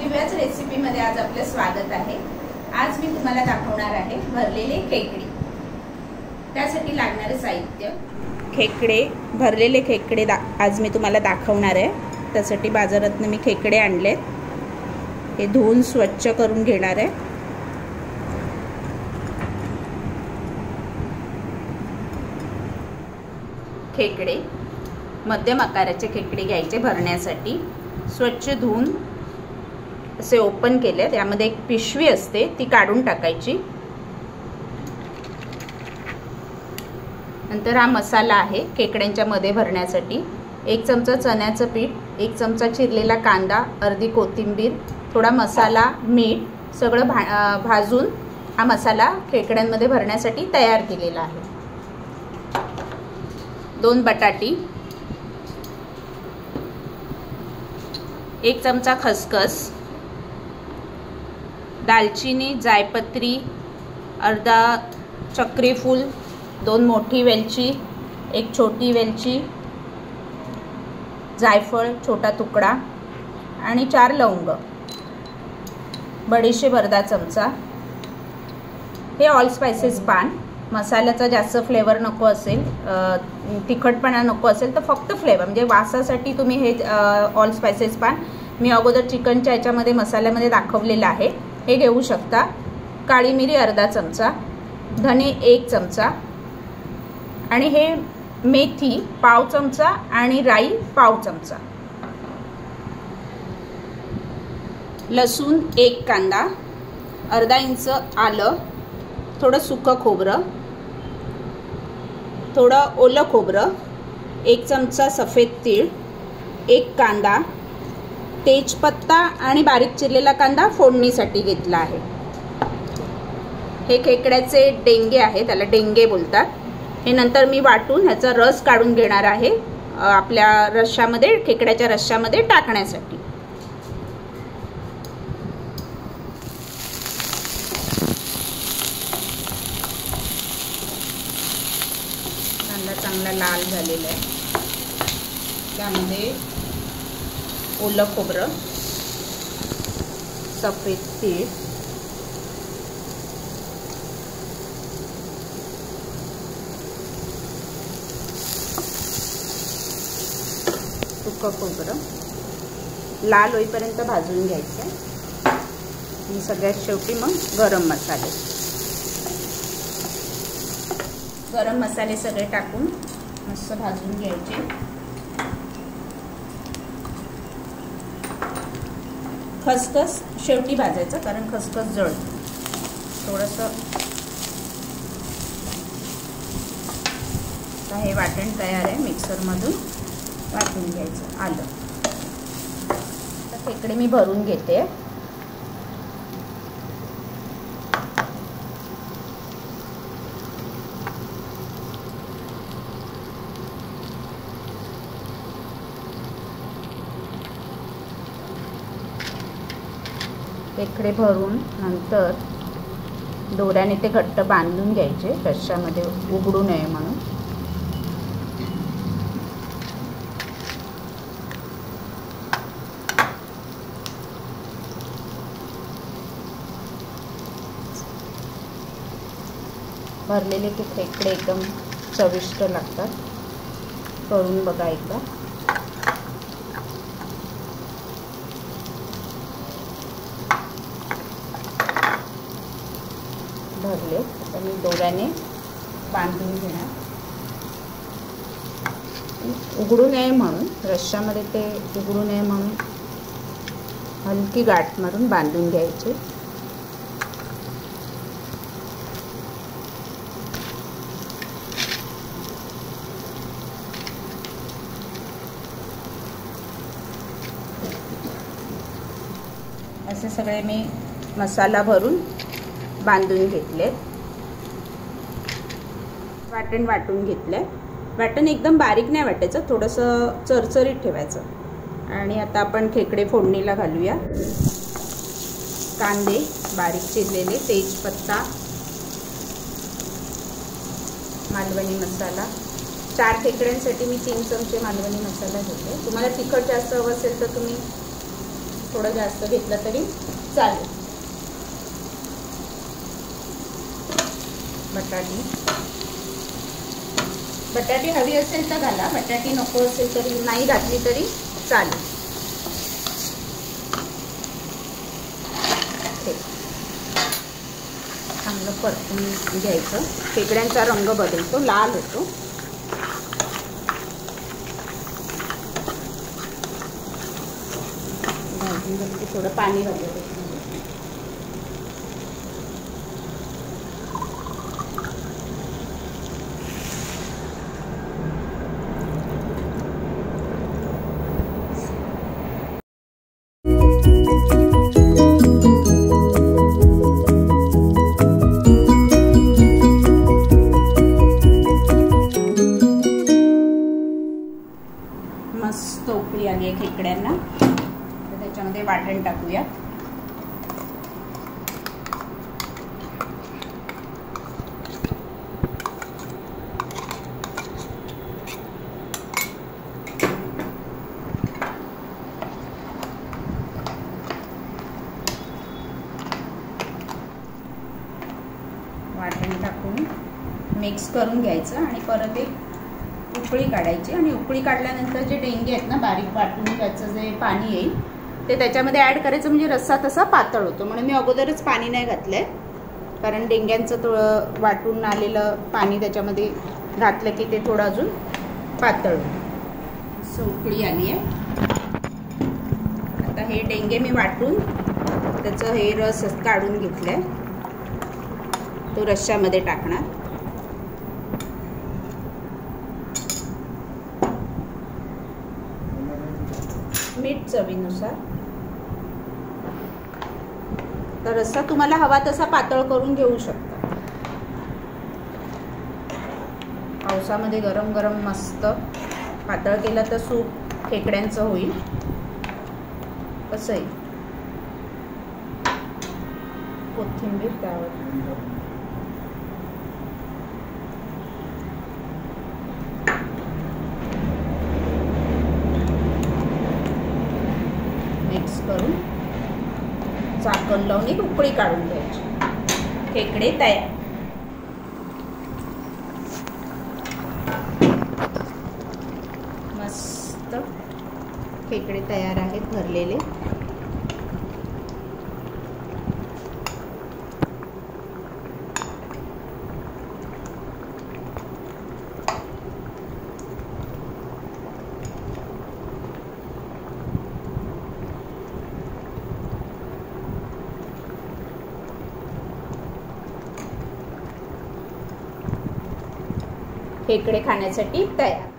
दिव्याच रेसिपीमध्ये आज आपलं स्वागत आहे। आज मी तुम्हाला दाखवणार आहे भरलेले खेकडे। त्यासाठी लागणारे साहित्य खेकडे, भरलेले खेकडे आज मी तुम्हाला दाखवणार आहे। त्यासाठी बाजारातून मी खेकडे आणले, हे धुवून स्वच्छ करून घेणार आहे। खेकडे मध्यम आकाराचे खेकडे घ्यायचे भरण्यासाठी। स्वच्छ धुवून असे ओपन केले, त्यामध्ये एक पिशवी असते ती काढून टाकायची। नंतर हा मसाला आहे खेकड्यांच्या मध्ये भरण्यासाठी। 1 चमचा चण्याचं पीठ, 1 चमचा चिरलेला कांदा, अर्धी कोथिंबीर, थोडा मसाला, मीठ सगळं भाजून हा मसाला खेकड्यांमध्ये भरण्यासाठी तयार केलेला आहे। 2 बटाटी, 1 चमचा खसखस, दालचिनी, जायपत्री, अर्धा चक्री फूल, 2 मोठी वेलची, 1 छोटी वेलची, जायफळ छोटा तुकडा आणि 4 लवंग, बडीशेप अर्धा चमचा। हे ऑल स्पाइसेस पान। मसाल्याचा जास्त फ्लेवर नको असेल, तिखटपणा नको असेल तर फक्त फ्लेवर म्हणजे वासासाठी तुम्ही हे ऑल स्पाइसेस पान मी अगोदर चिकनच्या याच्यामध्ये मसाल्यामध्ये दाखवलेला आहे, हे घेऊ शकता। काळी मिरी अर्धा चमचा, धने 1 चमचा आणि हे मेथी पाव चमचा आणि राई पाव चमचा। लसूण 1 कांदा, अर्धा इंच आलं, थोडं सुकं खोबरं, थोडं ओलं खोबरं, 1 चमचा सफेद तीळ, 1 कांदा, तेजपत्ता आणि बारीक चिरलेला कांदा फोडणीसाठी घेतला आहे। हे खेकड्याचे डेंगे आहे, त्याला डेंगे बोलतात। हे नंतर मी वाटून ह्याचा रस काढून घेणार आहे आपल्या रश्श्यामध्ये, खेकड्याच्या रश्श्यामध्ये टाकण्यासाठी। कांदा चांगला लाल झालेला आहे, त्यामध्ये ओलं खोबरं, सफेद तीळ, सुकं खोबरं लाल होईपर्यंत भाजून घ्यायचं आणि सगळ्यात शेवटी मग गरम मसाले। गरम मसाले सगळे टाकून मस्त भाजून घ्यायचे। खसखस शेवटी भाजायचं, कारण खसखस जळतं थोडंसं। हे वाटण तयार आहे, मिक्सरमधून वाटून घ्यायचं। आलं तर खेकडे मी भरून घेते। खेकडे भरून नंतर दोऱ्याने ते घट्ट बांधून घ्यायचे, रश्श्यामध्ये उघडू नये म्हणून। भरलेले खेकडे एकदम चविष्ट लागतात, करून बघा एकदा। भरले आता मी दोऱ्याने बांधून घेणार, उघडू नये म्हणून, रश्श्यामध्ये ते उघडू नये म्हणून हलकी गाठ मारून बांधून घ्यायचे। असे सगळे मी मसाला भरून बांधून घेतले। वाटण वाटून घेतले। वाटण एकदम बारीक नाही वाटायचं, थोडंसं चरचरीत ठेवायचं। आणि आता आपण खेकडे फोडणीला घालूया। कांदे बारीक चिरलेले, तेजपत्ता, मालवणी मसाला, 4 खेकड्यांसाठी मी 3 चमचे मालवणी मसाला घेते। तुम्हाला तिखट जास्त हवं असेल तर तुम्ही थोडं जास्त घेतलं तरी चालेल. बटाटी हवी असेल तर घाला, बटाटी नको असेल तरी नाही घातली तरी चालेल. चांगलं परतून घ्यायचं. खेकड्यांचा रंग बदलतो, लाल होतो. थोडं पाणी घालूया. मस्त उकळी आली आहे खेकड्यांना. तर त्याच्यामध्ये वाटण टाकूया. वाटण टाकून मिक्स करून घ्यायचं आणि परत एक उकळी काढायची. आणि उकळी काढल्यानंतर जे डेंगे आहेत ना, बारीक वाटून त्याचं जे पाणी येईल ते त्याच्यामध्ये ॲड करायचं. म्हणजे रस्सा तसा पातळ होतो. म्हणून मी अगोदरच पाणी नाही घातलंय, कारण डेंग्यांचं थोडं वाटून आलेलं पाणी त्याच्यामध्ये घातलं की ते थोडं अजून पातळ होतं. असं उकळी आली आहे. आता हे डेंगे मी वाटून त्याचं हे रस काढून घेतलंय, तो रश्श्यामध्ये टाकणार. मीठ चवीनुसार. तर रस्सा तुम्हाला हवा तसा पातळ करून घेऊ शकता. पावसामध्ये गरम गरम मस्त पातळ केलं तर सूप खेकड्यांचं होईल. कसंही कोथिंबीर त्यावर. मिक्स करून झाकण लावून एक उकळी काढून घ्यायची. खेकडे तयार. मस्त खेकडे तयार आहेत भरलेले. खेकडे खाण्यासाठी तयार.